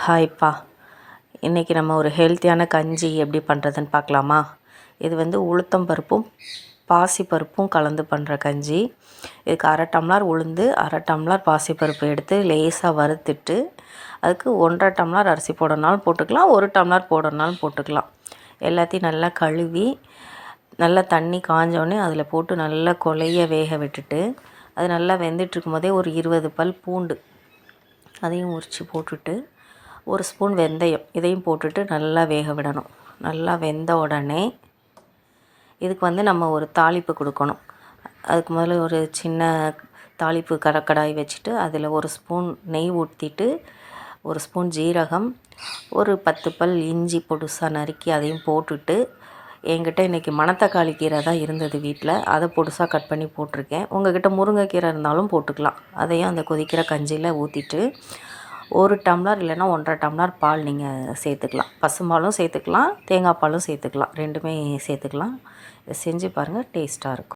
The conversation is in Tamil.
ஹாய்ப்பா, இன்றைக்கி நம்ம ஒரு ஹெல்த்தியான கஞ்சி எப்படி பண்ணுறதுன்னு பார்க்கலாமா? இது உளுத்தம் பருப்பும் பாசிப்பருப்பும் கலந்து பண்ணுற கஞ்சி. இதுக்கு 1/2 டம்ளர் உளுந்து, 1/2 டம்ளர் பாசிப்பருப்பு எடுத்து லேசாக வறுத்துட்டு, அதுக்கு 1/2 டம்ளர் அரிசி போடணுனாலும் போட்டுக்கலாம், 1 டம்ளர் போடணுனாலும் போட்டுக்கலாம். எல்லாத்தையும் நல்லா கழுவி நல்லா தண்ணி காஞ்சோடனே அதில் போட்டு நல்லா கொலைய வேக விட்டுட்டு, அது நல்லா வெந்துட்டுருக்கும் போதே ஒரு 20 பல் பூண்டு அதையும் உரித்து போட்டுட்டு, 1 ஸ்பூன் வெந்தயம் இதையும் போட்டுட்டு நல்லா வேக விடணும். நல்லா வெந்த உடனே இதுக்கு நம்ம ஒரு தாளிப்பு கொடுக்கணும். அதுக்கு முதல்ல ஒரு சின்ன தாளிப்பு கடாய் வச்சுட்டு அதில் 1 ஸ்பூன் நெய் ஊற்றிட்டு, 1 ஸ்பூன் ஜீரகம், ஒரு 10 பல் இஞ்சி பொடுசாக நறுக்கி அதையும் போட்டுட்டு, என்கிட்ட இன்றைக்கி மணத்தக்காளி கீரை தான் இருந்தது வீட்டில், அதை பொடுசாக கட் பண்ணி போட்டிருக்கேன். உங்கள்கிட்ட முருங்கைக்கீரை இருந்தாலும் போட்டுக்கலாம். அதையும் அந்த கொதிக்கிற கஞ்சியில் ஊற்றிட்டு, 1 டம்ளர் இல்லைன்னா 1/2 டம்ளர் பால் நீங்கள் சேர்த்துக்கலாம். பசும்பாலும் சேர்த்துக்கலாம், தேங்காய் பாலும் சேர்த்துக்கலாம், ரெண்டுமே சேர்த்துக்கலாம். இதை செஞ்சு பாருங்கள், டேஸ்ட்டாக இருக்கும்.